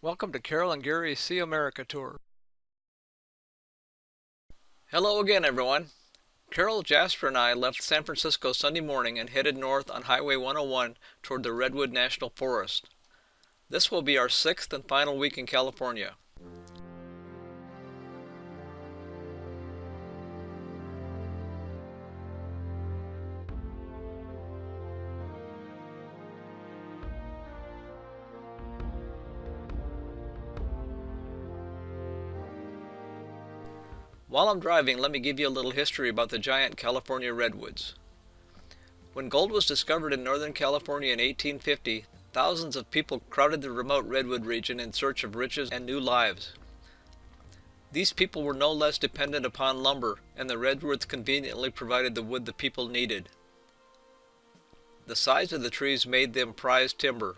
Welcome to Carol and Gary's See America Tour. Hello again, everyone. Carol, Jasper, and I left San Francisco Sunday morning and headed north on Highway 101 toward the Redwood National Forest. This will be our sixth and final week in California. While I'm driving, let me give you a little history about the giant California redwoods. When gold was discovered in Northern California in 1850, thousands of people crowded the remote redwood region in search of riches and new lives. These people were no less dependent upon lumber, and the redwoods conveniently provided the wood the people needed. The size of the trees made them prized timber.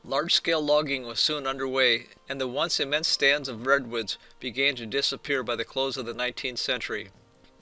Large-scale logging was soon underway, and the once immense stands of redwoods began to disappear by the close of the 19th century.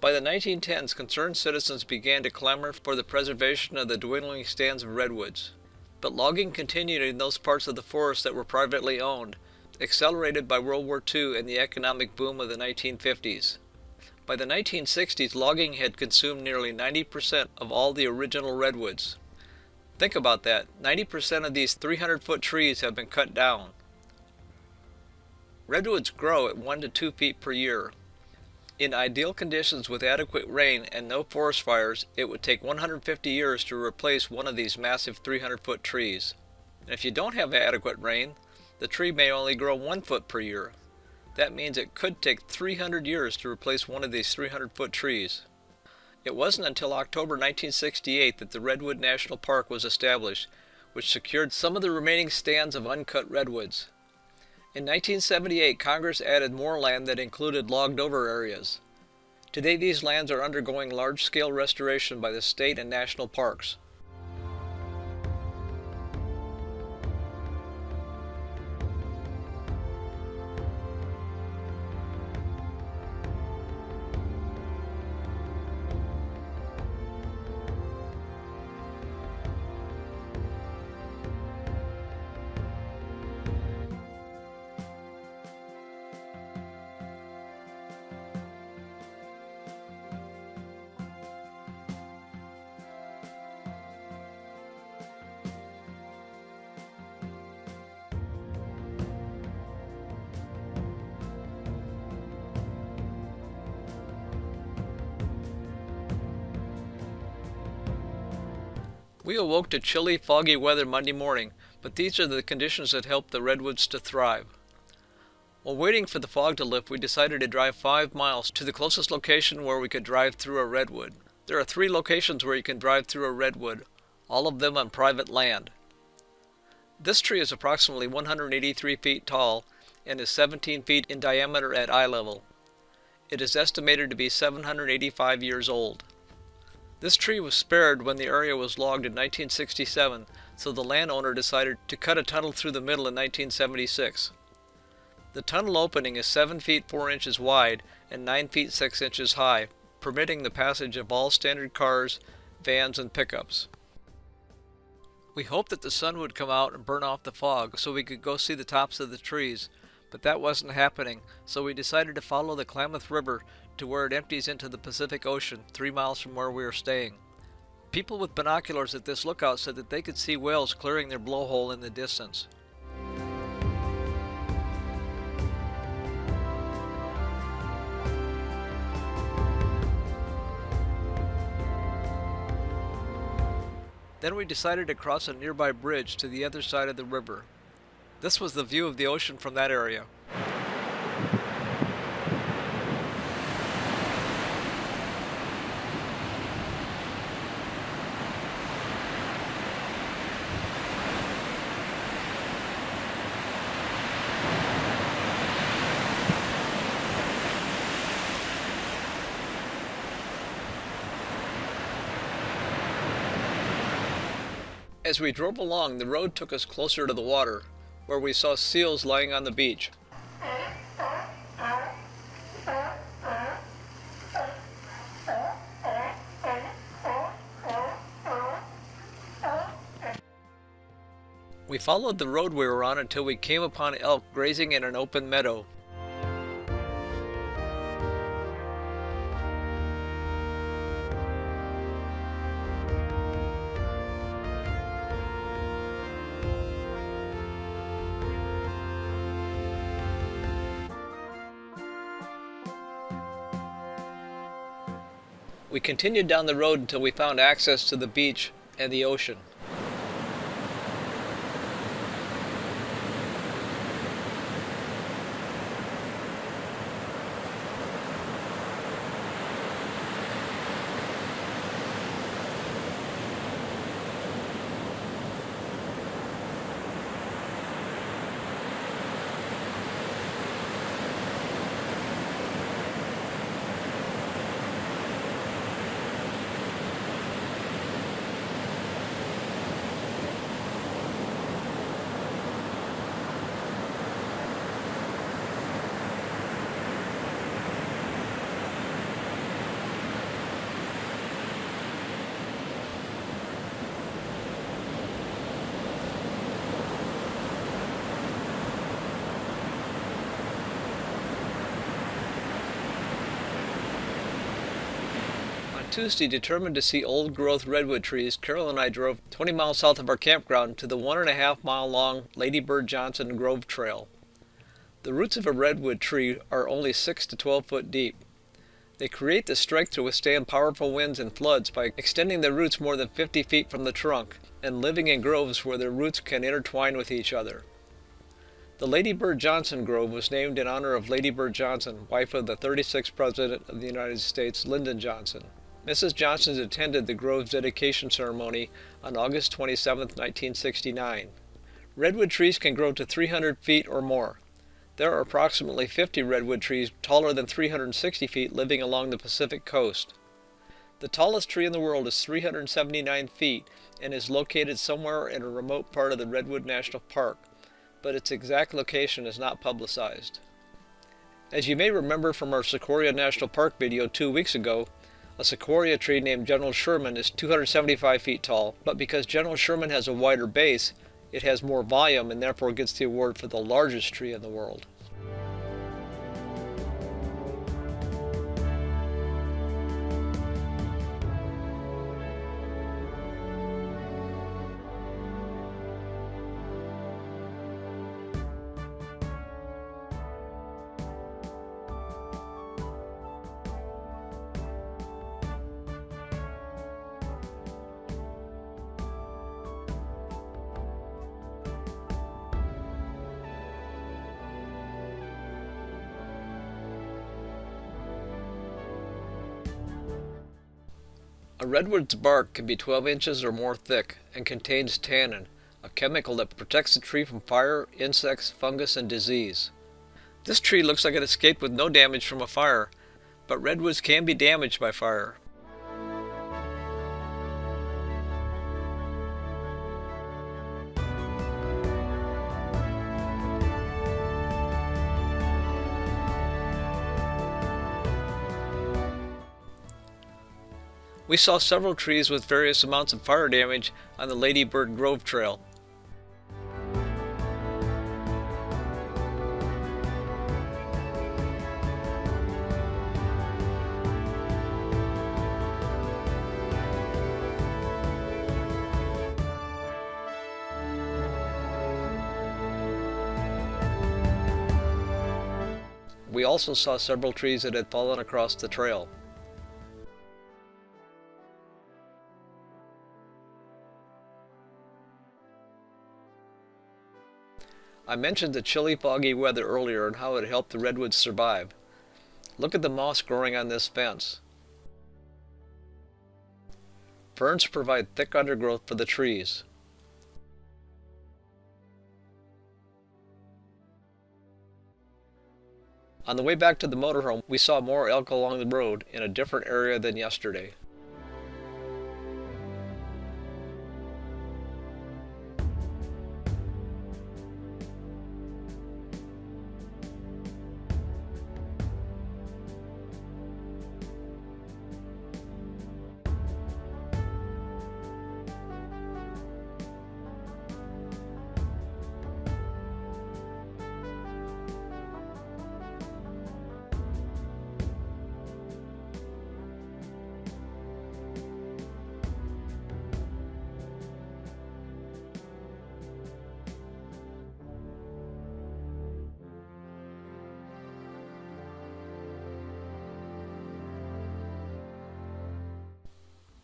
By the 1910s, concerned citizens began to clamor for the preservation of the dwindling stands of redwoods. But logging continued in those parts of the forest that were privately owned, accelerated by World War II and the economic boom of the 1950s. By the 1960s, logging had consumed nearly 90% of all the original redwoods. Think about that. 90% of these 300-foot trees have been cut down. Redwoods grow at 1 to 2 feet per year. In ideal conditions with adequate rain and no forest fires, it would take 150 years to replace one of these massive 300-foot trees. And if you don't have adequate rain, the tree may only grow 1 foot per year. That means it could take 300 years to replace one of these 300-foot trees. It wasn't until October 1968 that the Redwood National Park was established, which secured some of the remaining stands of uncut redwoods. In 1978, Congress added more land that included logged-over areas. Today, these lands are undergoing large-scale restoration by the state and national parks. We awoke to chilly, foggy weather Monday morning, but these are the conditions that help the redwoods to thrive. While waiting for the fog to lift, we decided to drive 5 miles to the closest location where we could drive through a redwood. There are 3 locations where you can drive through a redwood, all of them on private land. This tree is approximately 183 feet tall and is 17 feet in diameter at eye level. It is estimated to be 785 years old. This tree was spared when the area was logged in 1967, so the landowner decided to cut a tunnel through the middle in 1976. The tunnel opening is 7 feet 4 inches wide and 9 feet 6 inches high, permitting the passage of all standard cars, vans, and pickups. We hoped that the sun would come out and burn off the fog so we could go see the tops of the trees, but that wasn't happening, so we decided to follow the Klamath River to where it empties into the Pacific Ocean, 3 miles from where we were staying. People with binoculars at this lookout said that they could see whales clearing their blowhole in the distance. Then we decided to cross a nearby bridge to the other side of the river. This was the view of the ocean from that area. As we drove along, the road took us closer to the water, where we saw seals lying on the beach. We We followed the road we were on until we came upon elk grazing in an open meadow. We continued down the road until we found access to the beach and the ocean. Tuesday, determined to see old-growth redwood trees, Carol and I drove 20 miles south of our campground to the 1.5-mile-long Lady Bird Johnson Grove Trail. The roots of a redwood tree are only 6 to 12 foot deep. They create the strength to withstand powerful winds and floods by extending their roots more than 50 feet from the trunk and living in groves where their roots can intertwine with each other. The Lady Bird Johnson Grove was named in honor of Lady Bird Johnson, wife of the 36th President of the United States, Lyndon Johnson. Mrs. Johnson attended the grove's dedication ceremony on August 27, 1969. Redwood trees can grow to 300 feet or more. There are approximately 50 redwood trees taller than 360 feet living along the Pacific coast. The tallest tree in the world is 379 feet and is located somewhere in a remote part of the Redwood National Park, but its exact location is not publicized. As you may remember from our Sequoia National Park video 2 weeks ago, a sequoia tree named General Sherman is 275 feet tall, but because General Sherman has a wider base, it has more volume and therefore gets the award for the largest tree in the world. A redwood's bark can be 12 inches or more thick and contains tannin, a chemical that protects the tree from fire, insects, fungus, and disease. This tree looks like it escaped with no damage from a fire, but redwoods can be damaged by fire. We saw several trees with various amounts of fire damage on the Lady Bird Grove Trail. We also saw several trees that had fallen across the trail. I mentioned the chilly, foggy weather earlier and how it helped the redwoods survive. Look at the moss growing on this fence. Ferns provide thick undergrowth for the trees. On the way back to the motorhome, we saw more elk along the road in a different area than yesterday.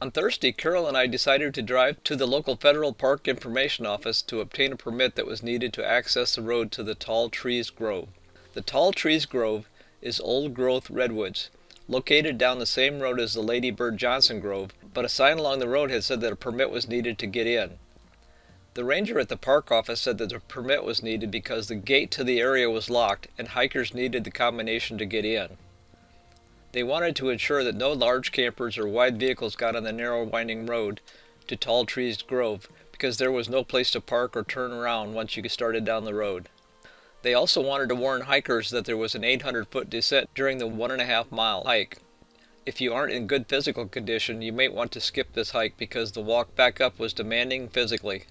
On Thursday, Carol and I decided to drive to the local federal park information office to obtain a permit that was needed to access the road to the Tall Trees Grove. The Tall Trees Grove is old-growth redwoods, located down the same road as the Lady Bird Johnson Grove, but a sign along the road had said that a permit was needed to get in. The ranger at the park office said that the permit was needed because the gate to the area was locked and hikers needed the combination to get in. They wanted to ensure that no large campers or wide vehicles got on the narrow winding road to Tall Trees Grove because there was no place to park or turn around once you started down the road. They also wanted to warn hikers that there was an 800-foot descent during the 1.5-mile hike. If you aren't in good physical condition, you may want to skip this hike because the walk back up was demanding physically.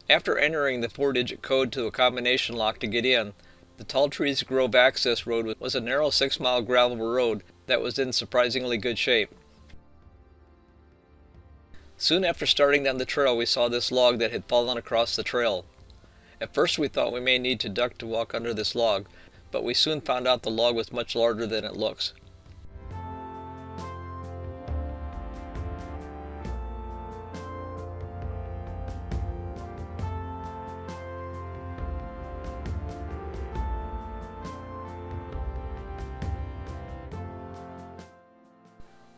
After entering the 4-digit code to a combination lock to get in, the Tall Trees Grove access road was a narrow 6-mile gravel road that was in surprisingly good shape. Soon after starting down the trail, we saw this log that had fallen across the trail. At first we thought we may need to duck to walk under this log, but we soon found out the log was much larger than it looks.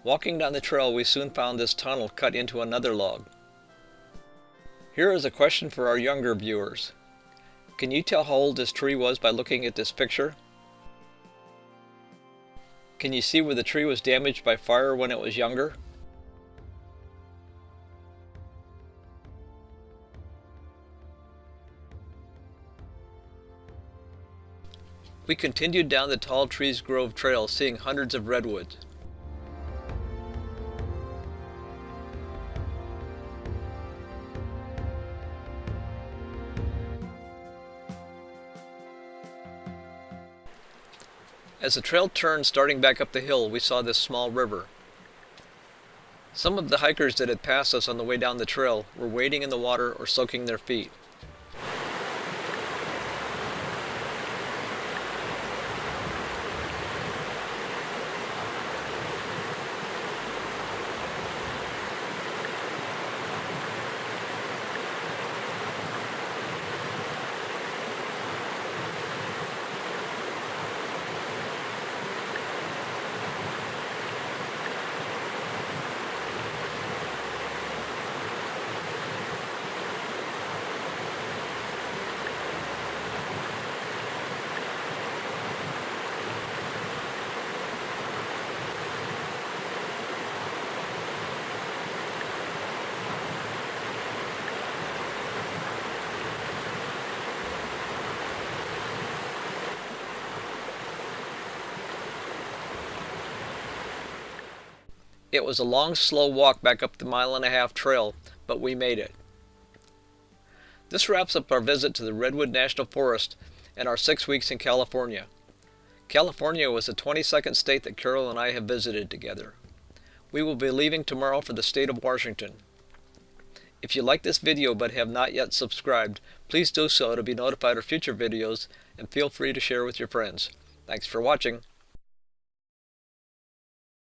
Walking down the trail, we soon found this tunnel cut into another log. Here is a question for our younger viewers. Can you tell how old this tree was by looking at this picture? Can you see where the tree was damaged by fire when it was younger? We continued down the Tall Trees Grove trail, seeing hundreds of redwoods. As the trail turned starting back up the hill, we saw this small river. Some of the hikers that had passed us on the way down the trail were wading in the water or soaking their feet. It was a long, slow walk back up the 1.5-mile trail, but we made it. This wraps up our visit to the Redwood National Forest and our 6 weeks in California. California was the 22nd state that Carol and I have visited together. We will be leaving tomorrow for the state of Washington. If you like this video but have not yet subscribed, please do so to be notified of future videos, and feel free to share with your friends. Thanks for watching.